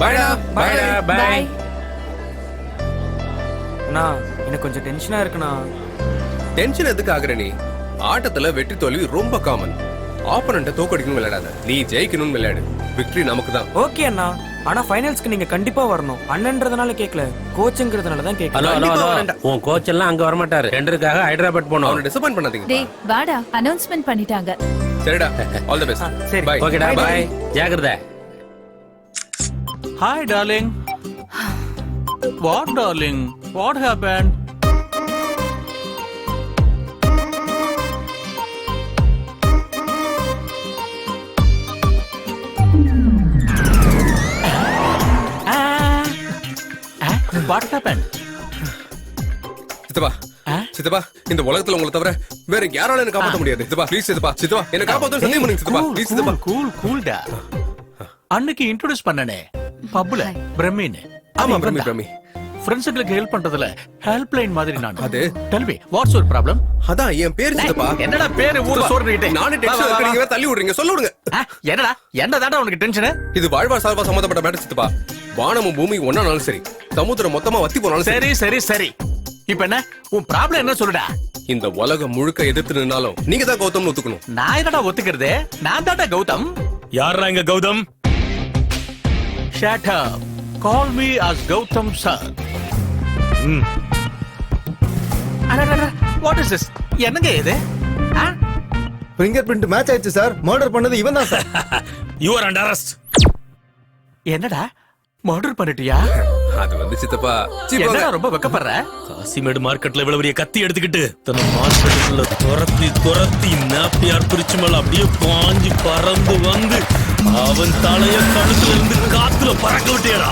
பாய்டா. பாய்டா பாய். பாய். அண்ணா எனக்கு கொஞ்சம் டென்ஷனா இருக்குண்ணா. டென்ஷன் எதுக்கு ஆகுற நீ? ஆட்டத்துல வெற்றி தோல்வி ரொம்ப காமன். ஆப்பனண்ட தோக்கடிக்கணும் விளையாடாத, நீ ஜெயிக்கணும்னு விளையாடு. விக்டரி நமக்கு தான். ஓகே அண்ணா, ஆனா ஃபைனல்ஸ்க்கு நீங்க கண்டிப்பா வரணும். அண்ணன்றதுனால கேட்கல, கோச்சுங்கிறதுனால தான் ஹலோ கேட்கல. ஹலோ ஹலோ, உன் கோச் எல்லாம் அங்க வர மாட்டாரு. டெண்டருக்காக ஹைதராபாத் போனோம். அவனை டிசப்பாயிண்ட் பண்ணாதீங்க. டேய் வாடா, அனௌன்ஸ்மெண்ட் பண்ணிட்டாங்க. சரிடா, ஆல் தி பெஸ்ட். சரி. பை. ஓகேடா பாய், ஜாகிரதை. Hi, darling. What, darling? What happened? What happened? சித்தப்பா, சித்தப்பா, இந்த உலகத்துல உங்களை தவிர வேற யாரால என்ன காப்பாத்த முடியாது. சித்தப்பா ப்ளீஸ், சித்தப்பா, சித்தப்பா என்ன காப்பாத்த சத்தியம் பண்ணுங்க சித்தப்பா. ப்ளீஸ் சித்தப்பா. Cool, டா. அன்னைக்கு இன்ட்ரோ듀ஸ் பண்ணனே பப்ல பிரமின். ஆமா பிரமி, பிரமி. ஃப்ரெண்ட்ஸ்களுக்கு ஹெல்ப் பண்றதுல ஹெல்ப் லைன் மாதிரி நான். அது tell me what's your problem? அதான் என் பேர் சித்தப்பா. என்னடா பேரு ஊரு சொல்றீங்க? நானே டென்ஷன் இருக்கீங்க, தள்ளி விடுறீங்க. சொல்ல விடுங்க. என்னடா என்னடா உனக்கு டென்ஷன்? இது வாழ்வா சால்வா சம்பந்தப்பட்ட மேட்டர் சித்தப்பா. வானமும் பூமி ஒன்னானாலும் சரி, சமுத்திரம் மொத்தமா வத்தி போனாலும் சரி. சரி இப்போ என்ன உன் ப்ராப்ளம் என்ன சொல்லுடா? இந்த உலகம் முழுக்க எதிர்த்து நின்னாலும் நீங்க தான் கௌதம்னு ஒத்துக்கணும். நான் என்னடா ஒத்துக்கிறது? நான் தான்டா கௌதம். யாரா இங்க Gautham? Shut up. Call me as Gautam sir. What is this? என்னங்க இது? ஃபிங்கர் பிரிண்ட் மேட்ச் ஆயிடுச்சு சார். மர்டர் பண்ணது இவன் தான் sir. You are under arrest. என்னடா மர்டர் பண்ணிட்டியா? அது வந்து சித்தப்பா, என்னடா ரொம்ப வெக்கப்படுற? காசிமேடு மார்க்கெட்ல இவ்வளவு பெரிய கத்தி எடுத்துக்கிட்டு தன்னை மார்க்கெட்டுக்குள்ள துரத்தி நாப்பியார் பிரிச்சு மேல அப்படியே பாஞ்சு பறந்து வந்து அவன் தலைய கழுத்துல இருந்து காத்துல பறக்க விட்டியடா.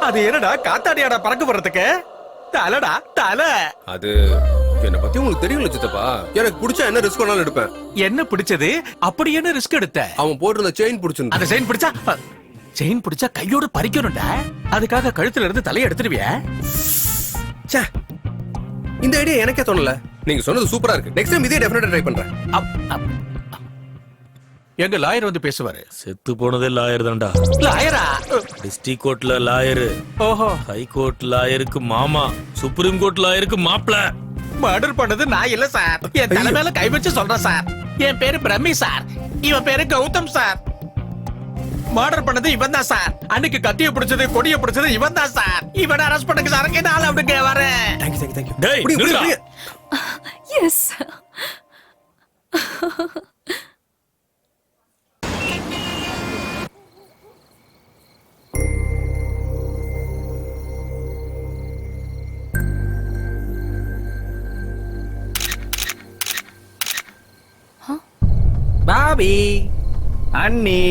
அது என்னடா காத்தாடியாடா பறக்க போறதுக்கு? தலடா தலை. அது என்ன பத்தி உங்களுக்கு தெரியும்ல சித்தப்பா. எனக்கு பிடிச்சா என்ன ரிஸ்க் வேணாலும் எடுப்பேன். என்ன பிடிச்சது? அப்படி என்ன ரிஸ்க் எடுத்த? அவன் போட்டிருந்த செயின் பிடிச்சிருந்தா. அந்த செயின் பிடிச்சா கையோட பறிக்கணும்டா. அதுக்காக கழுத்துல இருந்து தலையை எடுத்துருவிய? ச்சே, இந்த ஐடியா எனக்கே தோணல. நீங்க சொன்னது சூப்பரா இருக்கு. நெக்ஸ்ட் டைம் இதே டெஃபினட்டா ட்ரை பண்றேன். எங்க லாயர் வந்து பேசுவாரு. செத்து போனதே லாயர் தான்டா. லாயரா? டிஸ்ட்ரிக்ட் கோர்ட்ல லாயரு, ஓஹோ. ஹை கோர்ட் லாயருக்கு மாமா, சுப்ரீம் கோர்ட் லாயருக்கு மாப்ள. மர்டர் பண்ணது நான் இல்ல சார். என் தலை மேல கை வச்சு சொல்றேன் சார். என் பேரு பிரம்மி சார். இவன் பேரு கௌதம் சார். மர்டர் பண்ணது இவன் தான் சார். அன்னைக்கு கத்திய பிடிச்சது கொடிய பிடிச்சது இவன் தான் சார். இவனை அரெஸ்ட் பண்ணுங்க சார். என்ன ஆளு அப்படிங்க வரேன். Thank you. டேய் நில்லுடா. எஸ். பாபி, அண்ணி,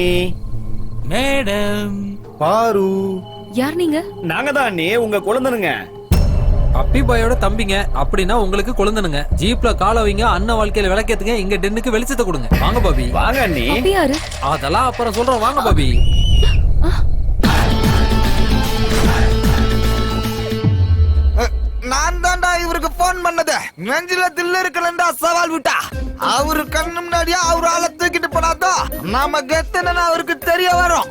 மேடம். பாரு, யார் நீங்க? நாங்க தான் அண்ணி, உங்க குழந்தைனுங்க. அப்பி பாயோட தம்பிங்க. அப்படின்னா உங்களுக்கு குழந்தனுங்க. ஜீப்ல கால வைங்க, அண்ணன் வாழ்க்கையில விளக்கேத்துங்க, இங்க டென்னுக்கு வெளிச்சத்தை கொடுங்க. வாங்க பாபி. வாங்க அண்ணி. அப்படி யாரு? அதெல்லாம் அப்புறம் சொல்றோம், வாங்க பாபி. நான் தான்டா இவருக்கு போன் பண்ணது. நெஞ்சில தில்லு இருக்கலண்டா சவால் விட்டா. அவரு கண்ணு முன்னாடியா அவரு ஆளை தூக்கிட்டு போனாதோ நாம கெத்துன்னு அவருக்கு தெரிய வரும்.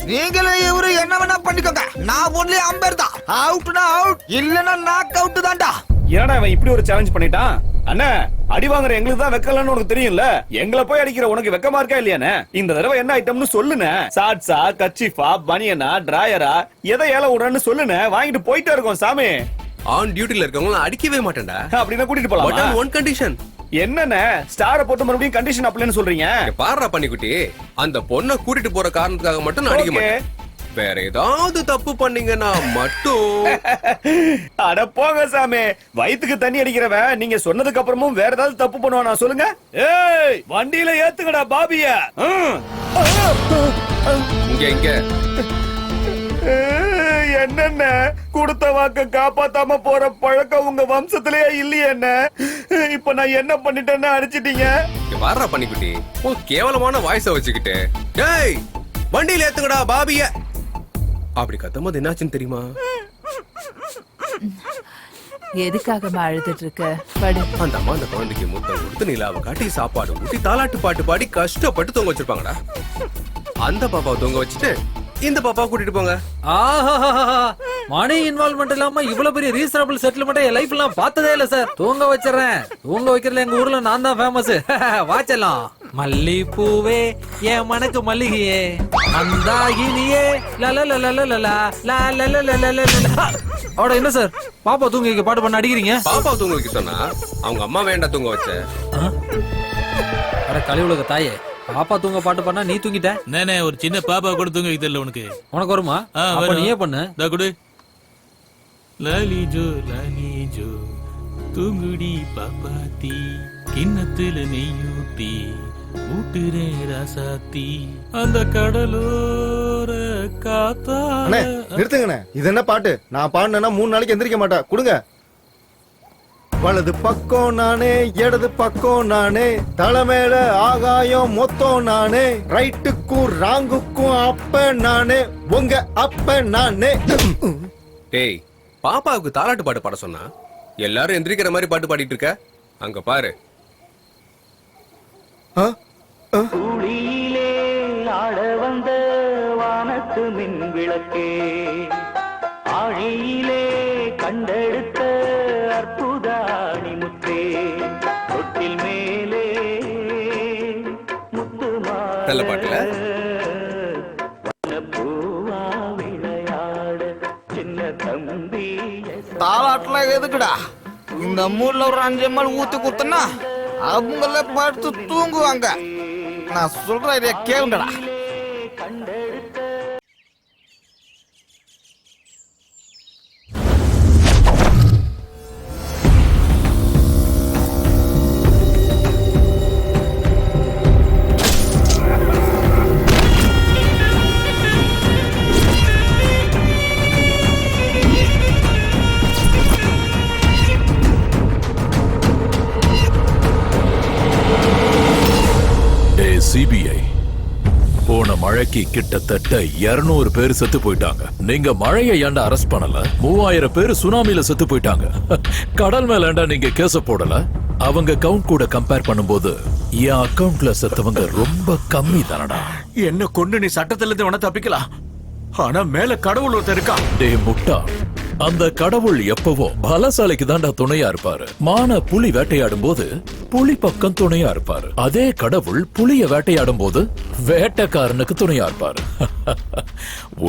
நீங்களும் இவரு என்ன வேணா பண்ணிக்கோங்க. நான் ஒன்லி அம்பேர் தான். அவுட்னா அவுட், இல்லன்னா நாக் அவுட் தான்டா. என்னடா இவன் இப்படி ஒரு சேலஞ்ச் பண்ணிட்டான்? அண்ணா, அடி வாங்குற எங்களுக்கு தான் வெக்கலன்னு உனக்கு தெரியும்ல. எங்களை போய் அடிக்கிற உனக்கு வெக்கமா இருக்கா இல்லையானே? இந்த தடவை என்ன ஐட்டம்னு சொல்லுனே. ஷார்ட்ஸா, கச்சிஃபா, பனியனா, டிராயரா, எதை ஏல விடுறன்னு சொல்லுனே. வாங்கிட்டு போயிட்டே இருக்கோம் சாமி. ஆன் டியூட்டில இருக்கவங்க அடிக்கவே மாட்டேன்டா. அப்படின்னா கூட்டிட்டு போலாம். But on one condition. என்னண்ணே ஸ்டார போட்டு மறுபடியும் கண்டிஷன் அப்ளைன்னு சொல்றீங்க? பாடுறா பண்ணிக்குட்டி, அந்த பொண்ணை கூட்டிட்டு போற காரணத்துக்காக மட்டும் நான் அடிக்க மாட்டேன். வேற ஏதாவது தப்பு பண்ணீங்கன்னா மட்டும். அட போங்க சாமி, வயித்துக்கு தண்ணி அடிக்கிறவன் நீங்க சொன்னதுக்கு அப்புறமும் வேற ஏதாவது தப்பு பண்ணுவானா சொல்லுங்க? ஏய், வண்டியில ஏத்துங்கடா பாபிய. இங்க என்னென்ன கொடுத்த வாக்க காப்பாத்தாம போற பழக்கம் உங்க வம்சத்திலேயே இல்லையே என்ன? இப்ப நான் என்ன பண்ணிட்டேன்னு அடிச்சிட்டீங்க. பாடுறா பண்ணிக்குட்டி, கேவலமான வாய்ஸ வச்சுக்கிட்டு. டேய், வண்டியில ஏத்துங்கடா பாபிய. அப்படி கத்தும்போது என்னாச்சுன்னு தெரியுமா? எதுக்காகமா அழுதுட்டு இருக்க? படு. அந்த அம்மா அந்த குழந்தைக்கு முத்தம் கொடுத்து நிலாவை காட்டி சாப்பாடு ஊட்டி தாலாட்டு பாட்டு பாடி கஷ்டப்பட்டு தூங்க வச்சிருப்பாங்கடா. அந்த பாப்பாவை தூங்க வச்சுட்டு இந்த பாப்பா கூட்டிட்டு போங்க. மணி இன்வால்வ்மெண்ட் இல்லாம இவ்வளவு பெரிய ரீசனபிள் செட்டில்மெண்ட் என் லைஃப் எல்லாம் பார்த்ததே இல்ல சார். தூங்க வச்சிடறேன். தூங்க வைக்கிறதுல எங்க ஊர்ல நான் தான் ஃபேமஸ். வாச்சலாம். மல்லிப்பூவே என் மனக்கு மல்லிகையே மந்தாகினியே அவட என்ன சார் பாப்பா தூங்க வைக்க பாட்டு பண்ண அடிக்கிறீங்க? பாப்பா தூங்க வைக்க சொன்னா அவங்க அம்மா வேண்டாம் தூங்க வச்ச. அட கலிவுலக தாயே, பாப்பா தூங்க பாட்டு பண்ணா நீ தூங்கிட்ட? நானே ஒரு சின்ன பாப்பா கூட தூங்க வைக்க தெரியல உனக்கு. உனக்கு வருமா? அப்ப வரும். நீயே பண்ணு. தா குடு. லாலி ஜோ தூங்குடி பாப்பாத்தி கிண்ணத்துல நெய்யூத்தி ஊட்டுறே ராசாத்தி அந்த கடலோர காத்தா. அண்ணே நிறுத்துங்கண்ணே, இது என்ன பாட்டு? நான் பாடினேன்னா 3 நாளைக்கு எந்திரிக்க மாட்டேன். கொடுங்க. வலது பக்கம் நானே, இடது பக்கம் நானே, தலைமையில ஆகாயம் மொத்தம் நானே, ரைட்டுக்கும் ராங்குக்கும் அப்ப நானே, உங்க அப்ப நானே. டேய், பாப்பாவுக்கு தாலாட்டு பாட்டு பாட சொன்னா எல்லாரும் எந்திரிக்கிற மாதிரி பாட்டு பாடிட்டு இருக்க. அங்க பாரு. குளியிலே ஆட வந்த வானத்து மின் விளக்கே, ஆழியிலே கண்டெடுத்த அற்புதாணி முத்தே, தொட்டில் மேலே முத்துமா நல்ல பாட்டுல பூவா விளையாட சின்ன தம்பி. தாலாட்டுல எதுக்குடா? இந்த மூணுல ஒரு 5 ml ஊத்தி குத்துனா அவங்கள படுத்து தூங்குவாங்க. நான் சொல்ற ஐடியா கேளுங்கடா. சிபிஐ போன மழைக்கு கிட்டத்தட்ட 200 பேர் செத்து போயிட்டாங்க. நீங்க மழையை ஏன்டா அரெஸ்ட் பண்ணல? 3000 பேர் சுனாமில செத்து போயிட்டாங்க. கடல் மேல ஏன்டா நீங்க கேஸ போடல? அவங்க கவுண்ட் கூட கம்பேர் பண்ணும்போது என் அக்கவுண்ட்ல செத்தவங்க ரொம்ப கம்மி தானடா. என்ன கொண்டு நீ சட்டத்துல இருந்து உன தப்பிக்கலாம், ஆனா மேல கடவுள் ஒருத்தர் இருக்கா. டே முட்டா, அந்த கடவுள் எப்பவும் பலசாலிக்கு தான்டா துணையா இருப்பாரு. மான புலி வேட்டையாடும் போது புலி பக்கம் துணையா இருப்பாரு. அதே கடவுள் புலிய வேட்டையாடும் போது வேட்டைக்காரனுக்கு துணையா இருப்பாரு.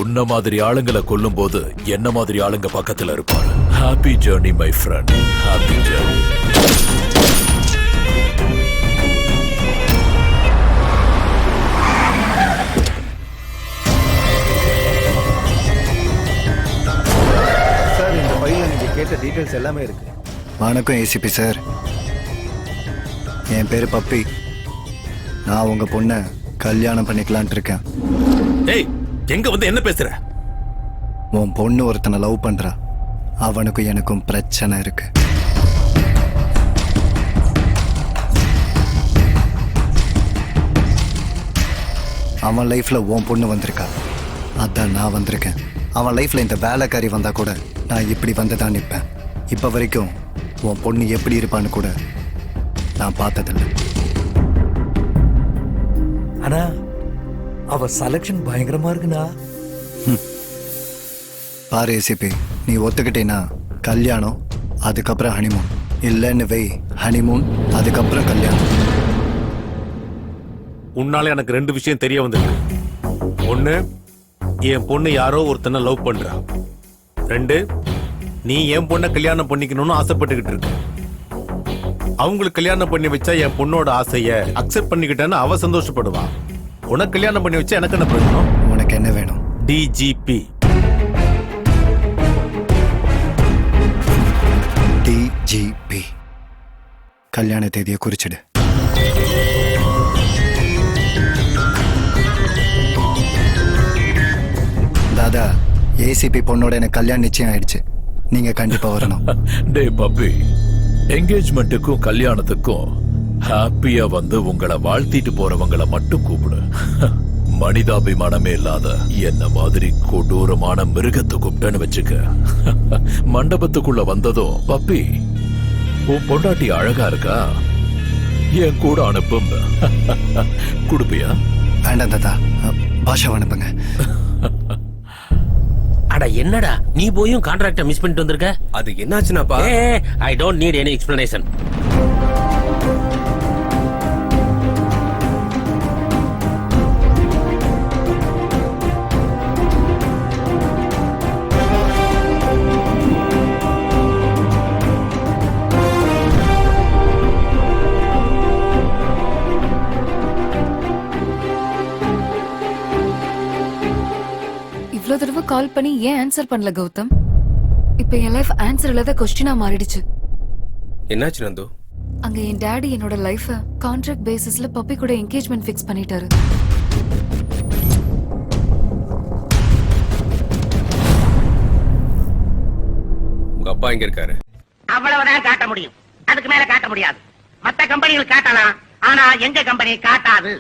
உன்ன மாதிரி ஆளுங்களை கொல்லும் போது என்ன மாதிரி ஆளுங்க பக்கத்துல இருப்பாரு. Happy journey my friend, happy journey. கேட்ட டீடைல்ஸ் எல்லாமே இருக்கு. வணக்கம் ஏசிபி சார், என் பேரு பப்பி. நான் உங்க பொண்ணை கல்யாணம் பண்ணிக்கலான்ட்டு இருக்கேன். ஏய், எங்க வந்து என்ன பேசுற? உன் பொண்ணு ஒருத்தனை லவ் பண்றா. அவனுக்கும் எனக்கும் பிரச்சனை இருக்கு. அவன் லைஃப்ல உன் பொண்ணு வந்திருக்கா, அதான் நான் வந்திருக்கேன். அவன் லைஃப்ல இந்த வேலைக்காரி வந்தா கூட நான் இப்படி வந்துதான் நிற்பேன். இப்ப வரைக்கும் உன் பொண்ணு எப்படி இருப்பான்னு கூட நான் பார்த்ததில்லை. ஆனா அவ செலக்ஷன் பயங்கரமா இருக்குண்ணா. பாரு ஏசிபி, நீ ஒத்துக்கிட்டேன்னா கல்யாணம், அதுக்கப்புறம் ஹனிமூன். இல்லைன்னு வை, ஹனிமூன் அதுக்கப்புறம் கல்யாணம். உன்னால எனக்கு 2 விஷயம் தெரிய வந்திருக்கு. ஒண்ணு, என் பொண்ணு யாரோ ஒருத்தனை லவ் பண்றா. 2, நீ என் பொண்ணை கல்யாணம் பண்ணிக்கணும்னு ஆசைப்பட்டுக்கிட்டு இருக்க. அவங்களுக்கு கல்யாணம் பண்ணி வச்சா என் பொண்ணோட ஆசைய அக்செப்ட் பண்ணிக்கிட்டேன்னு அவ சந்தோஷப்படுவா. உனக்கு கல்யாணம் பண்ணி வச்சா எனக்கு என்ன பிரயோஜனம்? உனக்கு என்ன வேணும்? டிஜிபி. டிஜிபி. கல்யாண தேதியை குறிச்சிடு. தாதா, ஏசிபி பொண்ணோட எனக்கு கல்யாணம் நிச்சயம் ஆயிடுச்சு. நீங்க கண்டிப்பா வரணும். டே பப்பி, என்கேஜ்மெண்ட்டுக்கும் கல்யாணத்துக்கும் ஹாப்பியா வந்து உங்களை வாழ்த்திட்டு போறவங்களை மட்டும் கூப்பிடு. மனிதாபிமானமே இல்லாத என்ன மாதிரி கொடூரமான மிருகத்தை கூப்பிட்டேன்னு வச்சுக்க. மண்டபத்துக்குள்ள வந்ததும் பப்பி உன் பொண்டாட்டி அழகா இருக்கா, என் கூட அனுப்பும் குடுப்பியா? வேண்டாம் தாத்தா, பாஷா அனுப்புங்க. அட என்னடா நீ போயும் கான்ட்ராக்ட மிஸ் பண்ணிட்டு வந்திருக்க? அது என்னாச்சுனாப்பா? I don't need any explanation. இவ்வளவு தடவை கால் பண்ணி ஏன் ஆன்சர் பண்ணல கௌதம்? இப்ப என் லைஃப் ஆன்சர் இல்லாத கொஸ்டினா மாறிடுச்சு. என்னாச்சு நந்து? அங்க என் டாடி என்னோட லைஃப கான்ட்ராக்ட் பேசிஸ்ல பப்பி கூட என்கேஜ்மெண்ட் ஃபிக்ஸ் பண்ணிட்டாரு. உங்க அப்பா எங்க இருக்காரு? அவ்வளவுதான் காட்ட முடியும், அதுக்கு மேல காட்ட முடியாது. மத்த கம்பெனிகள் காட்டலாம், ஆனா எங்க கம்பெனி காட்டாது.